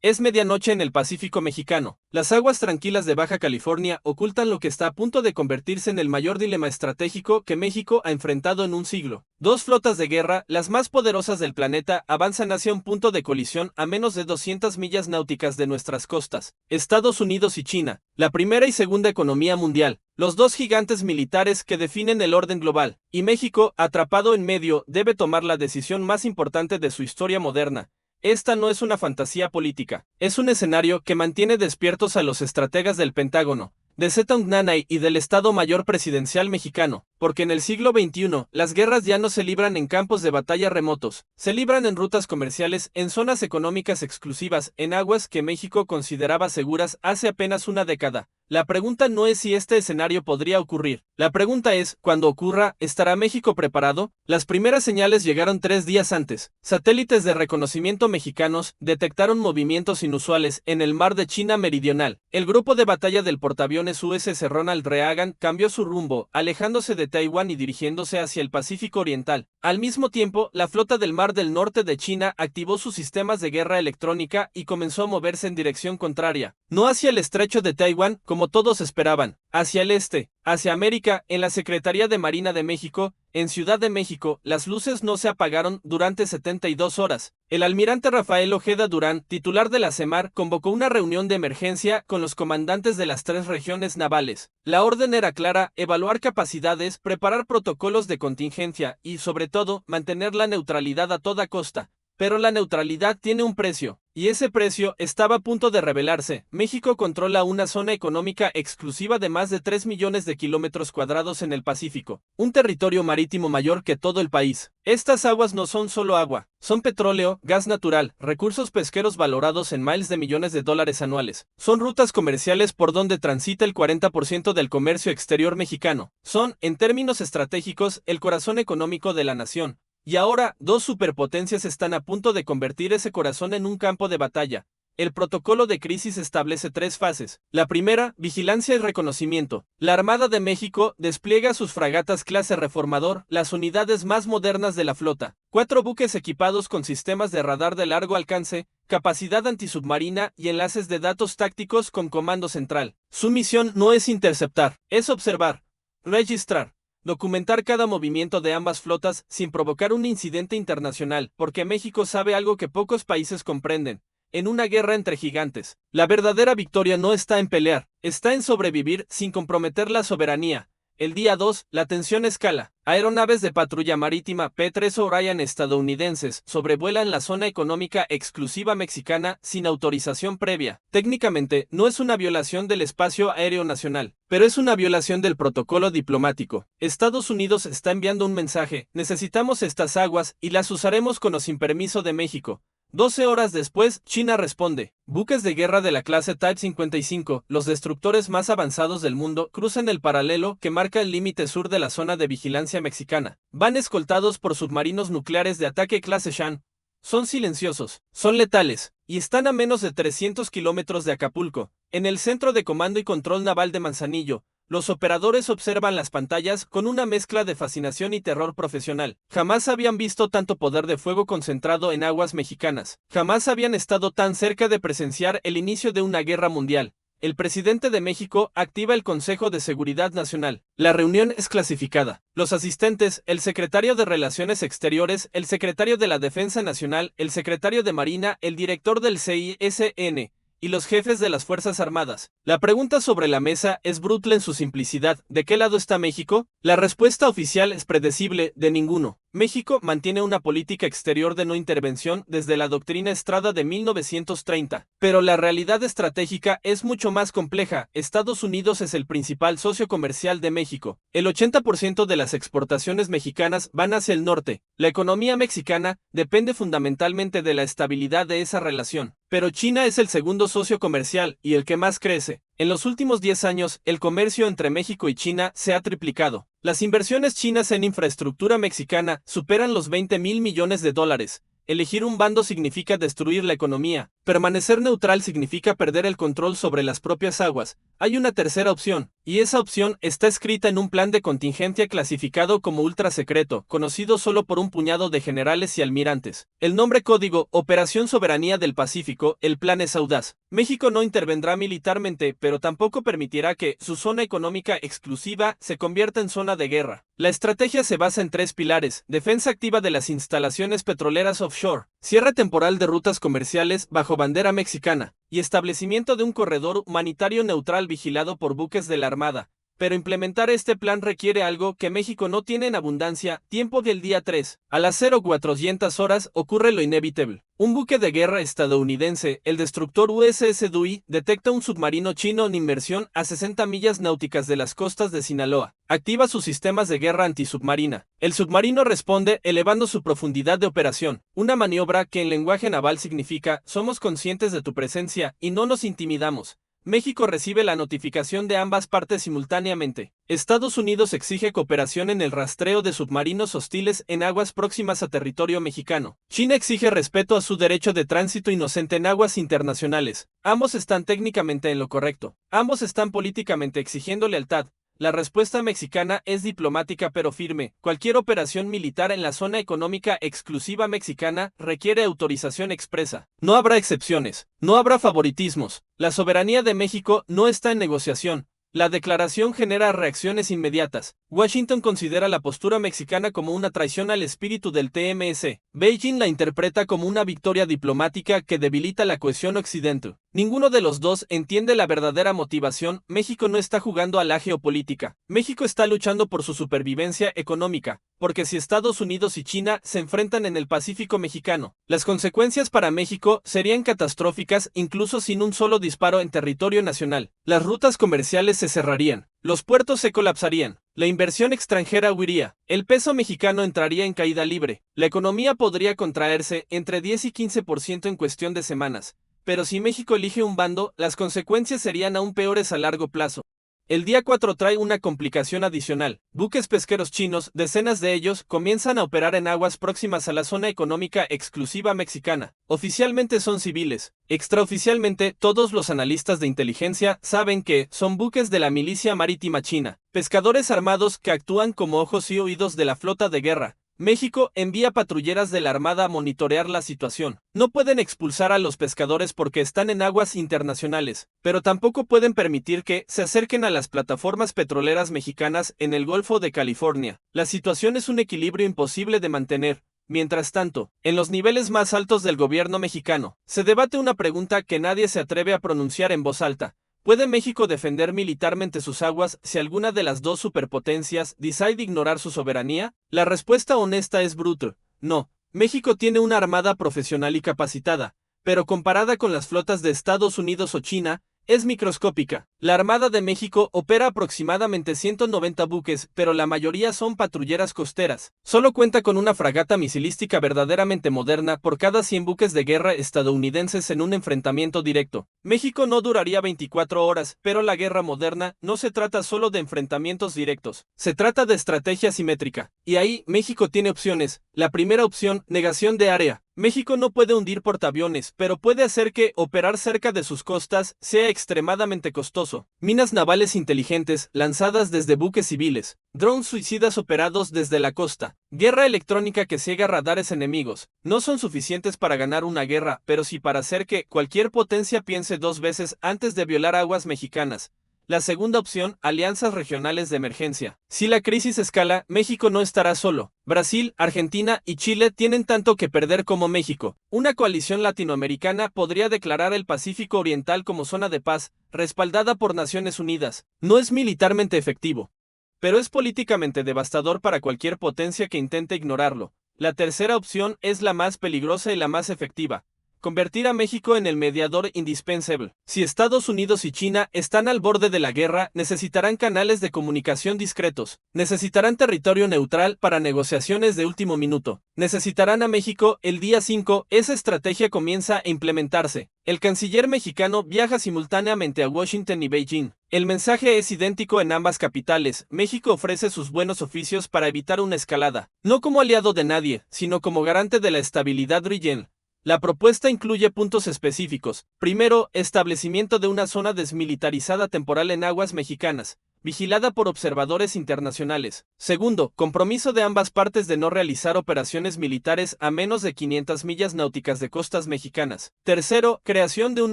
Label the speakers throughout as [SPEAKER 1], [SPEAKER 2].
[SPEAKER 1] Es medianoche en el Pacífico mexicano. Las aguas tranquilas de Baja California ocultan lo que está a punto de convertirse en el mayor dilema estratégico que México ha enfrentado en un siglo. Dos flotas de guerra, las más poderosas del planeta, avanzan hacia un punto de colisión a menos de 200 millas náuticas de nuestras costas. Estados Unidos y China, la primera y segunda economía mundial, los dos gigantes militares que definen el orden global, y México, atrapado en medio, debe tomar la decisión más importante de su historia moderna. Esta no es una fantasía política, es un escenario que mantiene despiertos a los estrategas del Pentágono, de Zetongnanay y del Estado Mayor Presidencial mexicano, porque en el siglo XXI las guerras ya no se libran en campos de batalla remotos, se libran en rutas comerciales, en zonas económicas exclusivas, en aguas que México consideraba seguras hace apenas una década. La pregunta no es si este escenario podría ocurrir. La pregunta es, cuando ocurra, ¿estará México preparado? Las primeras señales llegaron 3 días antes. Satélites de reconocimiento mexicanos detectaron movimientos inusuales en el mar de China Meridional. El grupo de batalla del portaaviones USS Ronald Reagan cambió su rumbo, alejándose de Taiwán y dirigiéndose hacia el Pacífico Oriental. Al mismo tiempo, la flota del Mar del Norte de China activó sus sistemas de guerra electrónica y comenzó a moverse en dirección contraria. No hacia el estrecho de Taiwán, como todos esperaban, hacia el este, hacia América. En la Secretaría de Marina de México, en Ciudad de México, las luces no se apagaron durante 72 horas. El almirante Rafael Ojeda Durán, titular de la CEMAR, convocó una reunión de emergencia con los comandantes de las 3 regiones navales. La orden era clara: evaluar capacidades, preparar protocolos de contingencia y, sobre todo, mantener la neutralidad a toda costa. Pero la neutralidad tiene un precio, y ese precio estaba a punto de revelarse. México controla una zona económica exclusiva de más de 3 millones de kilómetros cuadrados en el Pacífico, un territorio marítimo mayor que todo el país. Estas aguas no son solo agua, son petróleo, gas natural, recursos pesqueros valorados en miles de millones de dólares anuales. Son rutas comerciales por donde transita el 40% del comercio exterior mexicano. Son, en términos estratégicos, el corazón económico de la nación. Y ahora, dos superpotencias están a punto de convertir ese corazón en un campo de batalla. El protocolo de crisis establece 3 fases. La primera, vigilancia y reconocimiento. La Armada de México despliega sus fragatas clase Reformador, las unidades más modernas de la flota. 4 buques equipados con sistemas de radar de largo alcance, capacidad antisubmarina y enlaces de datos tácticos con comando central. Su misión no es interceptar, es observar, registrar, documentar cada movimiento de ambas flotas sin provocar un incidente internacional, porque México sabe algo que pocos países comprenden. En una guerra entre gigantes, la verdadera victoria no está en pelear, está en sobrevivir sin comprometer la soberanía. El día 2, la tensión escala. Aeronaves de patrulla marítima P-3 Orion estadounidenses sobrevuelan la zona económica exclusiva mexicana sin autorización previa. Técnicamente, no es una violación del espacio aéreo nacional, pero es una violación del protocolo diplomático. Estados Unidos está enviando un mensaje: necesitamos estas aguas y las usaremos con o sin permiso de México. 12 horas después, China responde. Buques de guerra de la clase Type 55, los destructores más avanzados del mundo, cruzan el paralelo que marca el límite sur de la zona de vigilancia mexicana. Van escoltados por submarinos nucleares de ataque clase Shan. Son silenciosos, son letales, y están a menos de 300 kilómetros de Acapulco. En el Centro de Comando y Control Naval de Manzanillo, los operadores observan las pantallas con una mezcla de fascinación y terror profesional. Jamás habían visto tanto poder de fuego concentrado en aguas mexicanas. Jamás habían estado tan cerca de presenciar el inicio de una guerra mundial. El presidente de México activa el Consejo de Seguridad Nacional. La reunión es clasificada. Los asistentes, el secretario de Relaciones Exteriores, el secretario de la Defensa Nacional, el secretario de Marina, el director del CISN y los jefes de las Fuerzas Armadas. La pregunta sobre la mesa es brutal en su simplicidad: ¿de qué lado está México? La respuesta oficial es predecible: de ninguno. México mantiene una política exterior de no intervención desde la doctrina Estrada de 1930. Pero la realidad estratégica es mucho más compleja. Estados Unidos es el principal socio comercial de México. El 80% de las exportaciones mexicanas van hacia el norte. La economía mexicana depende fundamentalmente de la estabilidad de esa relación. Pero China es el segundo socio comercial y el que más crece. En los últimos 10 años, el comercio entre México y China se ha triplicado. Las inversiones chinas en infraestructura mexicana superan los 20,000 millones de dólares. Elegir un bando significa destruir la economía, Permanecer neutral significa perder el control sobre las propias aguas. Hay una tercera opción, y esa opción está escrita en un plan de contingencia clasificado como ultra secreto, conocido solo por un puñado de generales y almirantes. El nombre código, Operación Soberanía del Pacífico, el plan es audaz. México no intervendrá militarmente, pero tampoco permitirá que su zona económica exclusiva se convierta en zona de guerra. La estrategia se basa en tres pilares: defensa activa de las instalaciones petroleras offshore, cierre temporal de rutas comerciales bajo bandera mexicana, y establecimiento de un corredor humanitario neutral vigilado por buques de la Armada. Pero implementar este plan requiere algo que México no tiene en abundancia: tiempo. Del día 3, a las 0400 horas, ocurre lo inevitable. Un buque de guerra estadounidense, el destructor USS Dewey, detecta un submarino chino en inmersión a 60 millas náuticas de las costas de Sinaloa. Activa sus sistemas de guerra antisubmarina. El submarino responde elevando su profundidad de operación, una maniobra que en lenguaje naval significa: somos conscientes de tu presencia y no nos intimidamos. México recibe la notificación de ambas partes simultáneamente. Estados Unidos exige cooperación en el rastreo de submarinos hostiles en aguas próximas a territorio mexicano. China exige respeto a su derecho de tránsito inocente en aguas internacionales. Ambos están técnicamente en lo correcto. Ambos están políticamente exigiendo lealtad. La respuesta mexicana es diplomática pero firme. Cualquier operación militar en la zona económica exclusiva mexicana requiere autorización expresa. No habrá excepciones. No habrá favoritismos. La soberanía de México no está en negociación. La declaración genera reacciones inmediatas. Washington considera la postura mexicana como una traición al espíritu del TMS. Beijing la interpreta como una victoria diplomática que debilita la cohesión occidental. Ninguno de los dos entiende la verdadera motivación. México no está jugando a la geopolítica. México está luchando por su supervivencia económica, porque si Estados Unidos y China se enfrentan en el Pacífico mexicano, las consecuencias para México serían catastróficas incluso sin un solo disparo en territorio nacional. Las rutas comerciales se cerrarían, los puertos se colapsarían, la inversión extranjera huiría, el peso mexicano entraría en caída libre, la economía podría contraerse entre 10 y 15% en cuestión de semanas. Pero si México elige un bando, las consecuencias serían aún peores a largo plazo. El día 4 trae una complicación adicional. Buques pesqueros chinos, decenas de ellos, comienzan a operar en aguas próximas a la zona económica exclusiva mexicana. Oficialmente son civiles. Extraoficialmente, todos los analistas de inteligencia saben que son buques de la milicia marítima china, pescadores armados que actúan como ojos y oídos de la flota de guerra. México envía patrulleras de la Armada a monitorear la situación. No pueden expulsar a los pescadores porque están en aguas internacionales, pero tampoco pueden permitir que se acerquen a las plataformas petroleras mexicanas en el Golfo de California. La situación es un equilibrio imposible de mantener. Mientras tanto, en los niveles más altos del gobierno mexicano, se debate una pregunta que nadie se atreve a pronunciar en voz alta. ¿Puede México defender militarmente sus aguas si alguna de las dos superpotencias decide ignorar su soberanía? La respuesta honesta es brutal. No. México tiene una armada profesional y capacitada, pero comparada con las flotas de Estados Unidos o China, es microscópica. La Armada de México opera aproximadamente 190 buques, pero la mayoría son patrulleras costeras. Solo cuenta con una fragata misilística verdaderamente moderna por cada 100 buques de guerra estadounidenses en un enfrentamiento directo. México no duraría 24 horas, pero la guerra moderna no se trata solo de enfrentamientos directos. Se trata de estrategia simétrica. Y ahí México tiene opciones. La primera opción, negación de área. México no puede hundir portaaviones, pero puede hacer que operar cerca de sus costas sea extremadamente costoso. Minas navales inteligentes lanzadas desde buques civiles, drones suicidas operados desde la costa, guerra electrónica que ciega radares enemigos. No son suficientes para ganar una guerra, pero sí para hacer que cualquier potencia piense dos veces antes de violar aguas mexicanas. La segunda opción, alianzas regionales de emergencia. Si la crisis escala, México no estará solo. Brasil, Argentina y Chile tienen tanto que perder como México. Una coalición latinoamericana podría declarar el Pacífico Oriental como zona de paz, respaldada por Naciones Unidas. No es militarmente efectivo, pero es políticamente devastador para cualquier potencia que intente ignorarlo. La tercera opción es la más peligrosa y la más efectiva. Convertir a México en el mediador indispensable. Si Estados Unidos y China están al borde de la guerra, necesitarán canales de comunicación discretos. Necesitarán territorio neutral para negociaciones de último minuto. Necesitarán a México el día 5. Esa estrategia comienza a implementarse. El canciller mexicano viaja simultáneamente a Washington y Beijing. El mensaje es idéntico en ambas capitales. México ofrece sus buenos oficios para evitar una escalada. No como aliado de nadie, sino como garante de la estabilidad regional. La propuesta incluye puntos específicos. Primero, establecimiento de una zona desmilitarizada temporal en aguas mexicanas, vigilada por observadores internacionales. Segundo, compromiso de ambas partes de no realizar operaciones militares a menos de 500 millas náuticas de costas mexicanas. Tercero, creación de un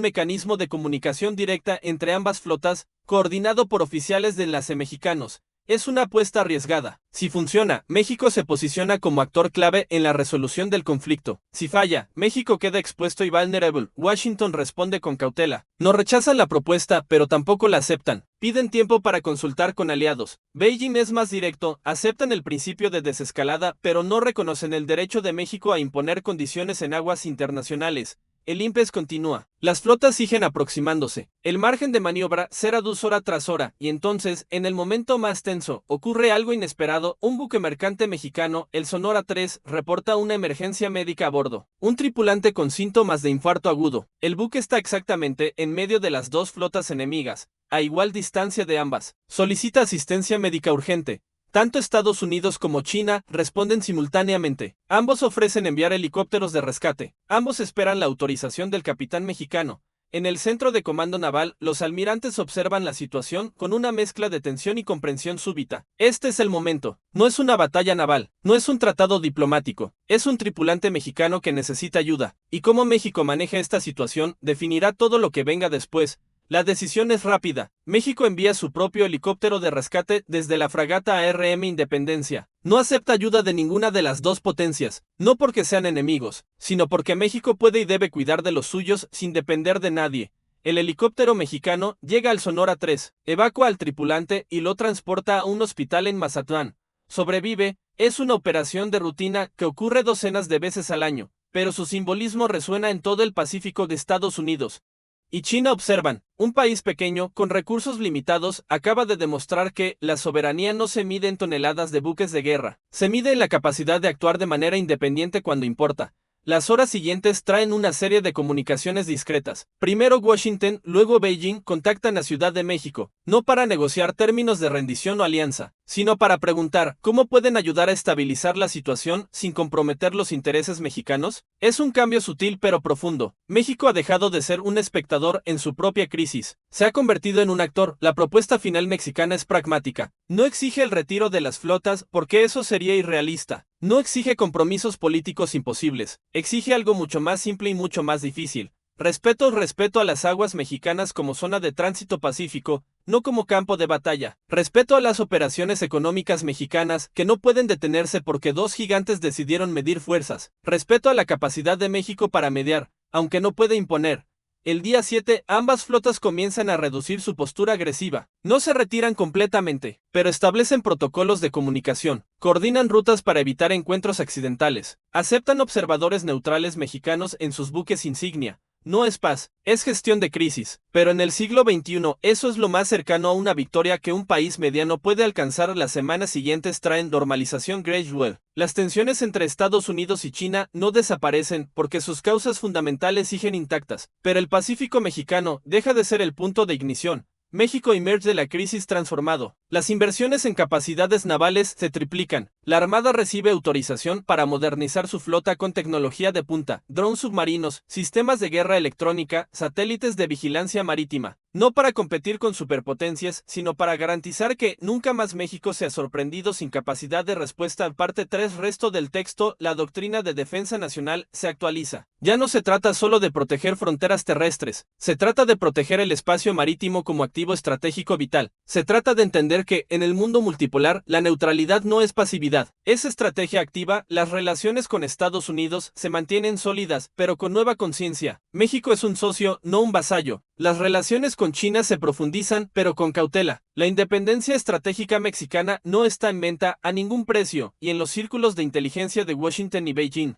[SPEAKER 1] mecanismo de comunicación directa entre ambas flotas, coordinado por oficiales de enlace mexicanos. Es una apuesta arriesgada. Si funciona, México se posiciona como actor clave en la resolución del conflicto. Si falla, México queda expuesto y vulnerable. Washington responde con cautela. No rechazan la propuesta, pero tampoco la aceptan. Piden tiempo para consultar con aliados. Beijing es más directo, aceptan el principio de desescalada, pero no reconocen el derecho de México a imponer condiciones en aguas internacionales. El impasse continúa. Las flotas siguen aproximándose. El margen de maniobra se reduce hora tras hora, y entonces, en el momento más tenso, ocurre algo inesperado. Un buque mercante mexicano, el Sonora 3, reporta una emergencia médica a bordo. Un tripulante con síntomas de infarto agudo. El buque está exactamente en medio de las dos flotas enemigas, a igual distancia de ambas. Solicita asistencia médica urgente. Tanto Estados Unidos como China responden simultáneamente. Ambos ofrecen enviar helicópteros de rescate. Ambos esperan la autorización del capitán mexicano. En el centro de comando naval, los almirantes observan la situación con una mezcla de tensión y comprensión súbita. Este es el momento. No es una batalla naval, no es un tratado diplomático, es un tripulante mexicano que necesita ayuda. Y cómo México maneja esta situación definirá todo lo que venga después. La decisión es rápida. México envía su propio helicóptero de rescate desde la fragata ARM Independencia. No acepta ayuda de ninguna de las dos potencias, no porque sean enemigos, sino porque México puede y debe cuidar de los suyos sin depender de nadie. El helicóptero mexicano llega al Sonora 3, evacúa al tripulante y lo transporta a un hospital en Mazatlán. Sobrevive. Es una operación de rutina que ocurre docenas de veces al año, pero su simbolismo resuena en todo el Pacífico de Estados Unidos y China. Observan. Un país pequeño, con recursos limitados, acaba de demostrar que la soberanía no se mide en toneladas de buques de guerra, se mide en la capacidad de actuar de manera independiente cuando importa. Las horas siguientes traen una serie de comunicaciones discretas. Primero Washington, luego Beijing contactan a Ciudad de México, no para negociar términos de rendición o alianza, sino para preguntar cómo pueden ayudar a estabilizar la situación sin comprometer los intereses mexicanos. Es un cambio sutil pero profundo. México ha dejado de ser un espectador en su propia crisis. Se ha convertido en un actor. La propuesta final mexicana es pragmática. No exige el retiro de las flotas porque eso sería irrealista. No exige compromisos políticos imposibles. Exige algo mucho más simple y mucho más difícil. Respeto a las aguas mexicanas como zona de tránsito pacífico, no como campo de batalla. Respeto a las operaciones económicas mexicanas que no pueden detenerse porque dos gigantes decidieron medir fuerzas. Respeto a la capacidad de México para mediar, aunque no puede imponer. El día 7, ambas flotas comienzan a reducir su postura agresiva. No se retiran completamente, pero establecen protocolos de comunicación, coordinan rutas para evitar encuentros accidentales, aceptan observadores neutrales mexicanos en sus buques insignia. No es paz, es gestión de crisis, pero en el siglo XXI eso es lo más cercano a una victoria que un país mediano puede alcanzar. Las semanas siguientes traen normalización gradual. Las tensiones entre Estados Unidos y China no desaparecen porque sus causas fundamentales siguen intactas, pero el Pacífico mexicano deja de ser el punto de ignición. México emerge de la crisis transformado. Las inversiones en capacidades navales se triplican. La Armada recibe autorización para modernizar su flota con tecnología de punta, drones submarinos, sistemas de guerra electrónica, satélites de vigilancia marítima. No para competir con superpotencias, sino para garantizar que nunca más México sea sorprendido sin capacidad de respuesta. Parte 3. Resto del texto. La doctrina de defensa nacional se actualiza. Ya no se trata solo de proteger fronteras terrestres, se trata de proteger el espacio marítimo como activo estratégico vital. Se trata de entender que, en el mundo multipolar, la neutralidad no es pasividad, es estrategia activa. Las relaciones con Estados Unidos se mantienen sólidas, pero con nueva conciencia. México es un socio, no un vasallo. Las relaciones con China se profundizan, pero con cautela. La independencia estratégica mexicana no está en venta a ningún precio, y en los círculos de inteligencia de Washington y Beijing,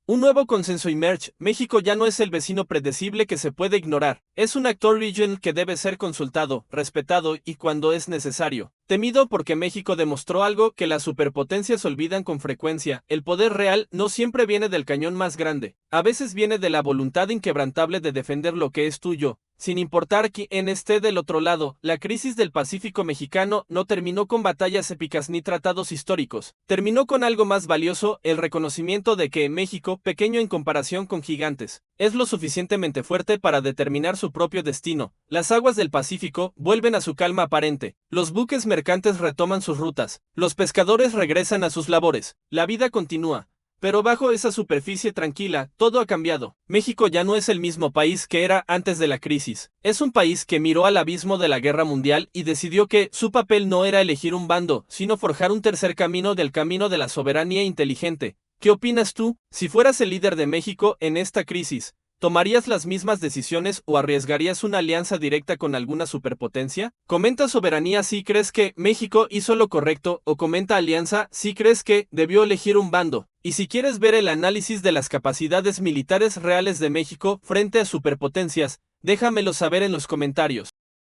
[SPEAKER 1] un nuevo consenso emerge. México ya no es el vecino predecible que se puede ignorar. Es un actor regional que debe ser consultado, respetado y, cuando es necesario, temido, porque México demostró algo que las superpotencias olvidan con frecuencia. El poder real no siempre viene del cañón más grande. A veces viene de la voluntad inquebrantable de defender lo que es tuyo. Sin importar quién esté del otro lado, la crisis del Pacífico mexicano no terminó con batallas épicas ni tratados históricos. Terminó con algo más valioso, el reconocimiento de que México, pequeño en comparación con gigantes, es lo suficientemente fuerte para determinar su propio destino. Las aguas del Pacífico vuelven a su calma aparente. Los buques mercantes retoman sus rutas. Los pescadores regresan a sus labores. La vida continúa. Pero bajo esa superficie tranquila, todo ha cambiado. México ya no es el mismo país que era antes de la crisis. Es un país que miró al abismo de la guerra mundial y decidió que su papel no era elegir un bando, sino forjar un tercer camino del camino de la soberanía inteligente. ¿Qué opinas tú? Si fueras el líder de México en esta crisis, ¿tomarías las mismas decisiones o arriesgarías una alianza directa con alguna superpotencia? Comenta soberanía si crees que México hizo lo correcto o comenta alianza si crees que debió elegir un bando. Y si quieres ver el análisis de las capacidades militares reales de México frente a superpotencias, déjamelo saber en los comentarios.